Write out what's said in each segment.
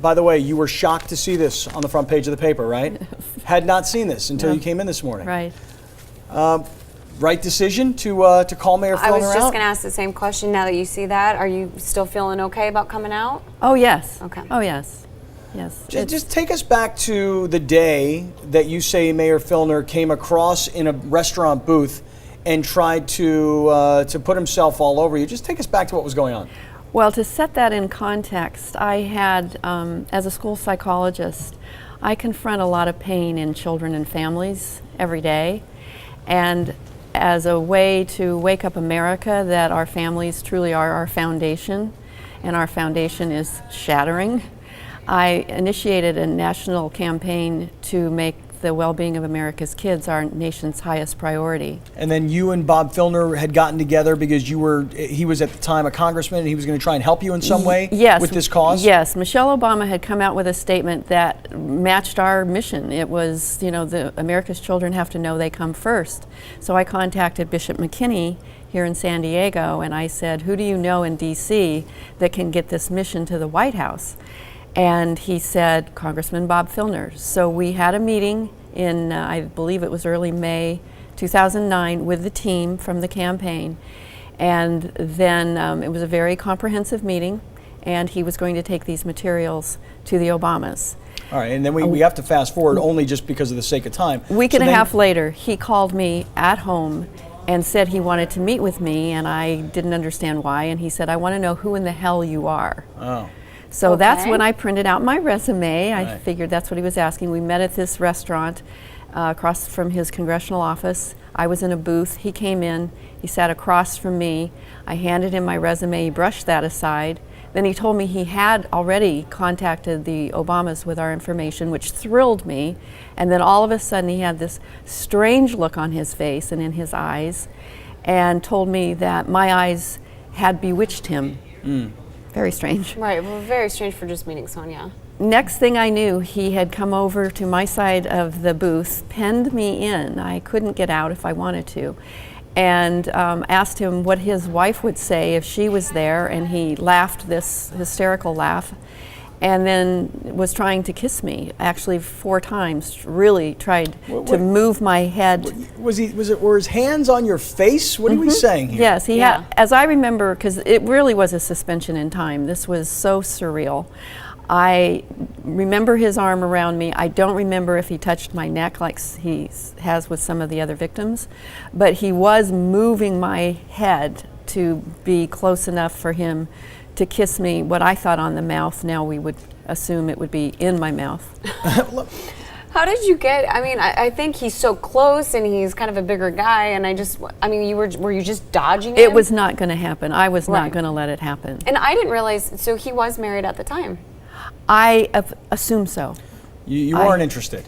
by the way, you were shocked to see this on the front page of the paper, right? Had not seen this until you came in this morning. Right. Right decision to call Mayor Filner out? I was just going to ask the same question now that you see that. Are you still feeling okay about coming out? Oh, yes. Okay. Oh, yes. Yes. Just take us back to the day that you say Mayor Filner came across in a restaurant booth and tried to put himself all over you. Just take us back to what was going on. Well, to set that in context, I had, as a school psychologist, I confront a lot of pain in children and families every day. And as a way to wake up America that our families truly are our foundation, and our foundation is shattering, I initiated a national campaign to make the well-being of America's kids our nation's highest priority. And then you and Bob Filner had gotten together because he was at the time a congressman and he was going to try and help you in some way with this cause? Yes, Michelle Obama had come out with a statement that matched our mission. It was, America's children have to know they come first. So I contacted Bishop McKinney here in San Diego and I said, who do you know in DC that can get this mission to the White House? And he said, Congressman Bob Filner. So we had a meeting in, I believe it was early May 2009 with the team from the campaign. And then it was a very comprehensive meeting and he was going to take these materials to the Obamas. All right, and then we have to fast forward only just because of the sake of time. A week and a half later, he called me at home and said he wanted to meet with me and I didn't understand why. And he said, I want to know who in the hell you are. Oh. So that's when I printed out my resume. I figured that's what he was asking. We met at this restaurant across from his congressional office. I was in a booth. He came in. He sat across from me. I handed him my resume. He brushed that aside. Then he told me he had already contacted the Obamas with our information, which thrilled me. And then all of a sudden he had this strange look on his face and in his eyes and told me that my eyes had bewitched him. Very strange. Right, well, very strange for just meeting Sonia. Next thing I knew, he had come over to my side of the booth, penned me in. I couldn't get out if I wanted to. And asked him what his wife would say if she was there, and he laughed this hysterical laugh. And then was trying to kiss me, actually 4 times, really tried to move my head. Were his hands on your face? What are we saying here? Yes, he had, as I remember, because it really was a suspension in time. This was so surreal. I remember his arm around me. I don't remember if he touched my neck like he has with some of the other victims, but he was moving my head to be close enough for him to kiss me, what I thought on the mouth. Now we would assume it would be in my mouth. How did you get, I think he's so close and he's kind of a bigger guy and were you just dodging him? It was not going to happen. I was not going to let it happen. And I didn't realize, so he was married at the time? I assume so. You weren't interested?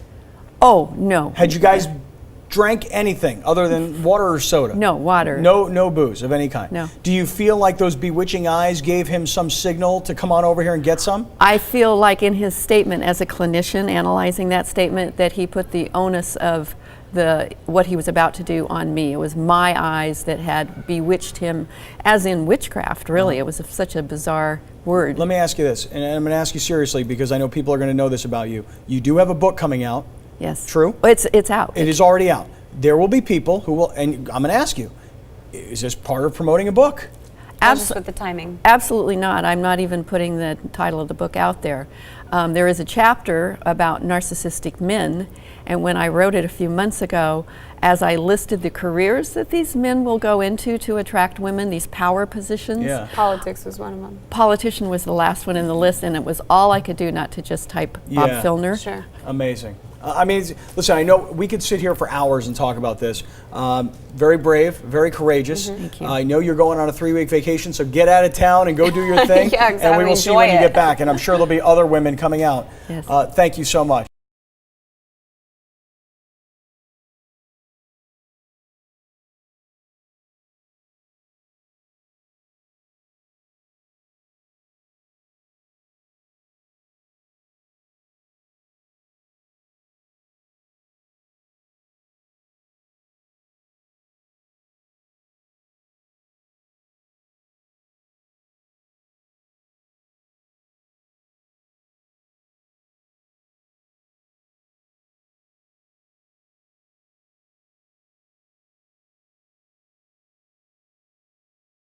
Oh, no. Had you guys drank anything other than water or soda? No, water. No booze of any kind? No. Do you feel like those bewitching eyes gave him some signal to come on over here and get some? I feel like in his statement, as a clinician analyzing that statement, that he put the onus of what he was about to do on me. It was my eyes that had bewitched him, as in witchcraft, really. It was such a bizarre word. Let me ask you this, and I'm going to ask you seriously because I know people are going to know this about you. You do have a book coming out. Yes. True? It's out. It is already out. There will be people who will, and I'm going to ask you, is this part of promoting a book? Just with the timing. Absolutely not. I'm not even putting the title of the book out there. There is a chapter about narcissistic men, and when I wrote it a few months ago, as I listed the careers that these men will go into to attract women, these power positions. Yeah. Politics was one of them. Politician was the last one in the list, and it was all I could do not to just type Bob Filner. Sure. Amazing. Listen, I know we could sit here for hours and talk about this. Very brave, very courageous. Thank you. I know you're going on a 3-week vacation, so get out of town and go do your thing. Yeah, exactly. And we will see you when you get back. And I'm sure there'll be other women coming out. Yes. Thank you so much.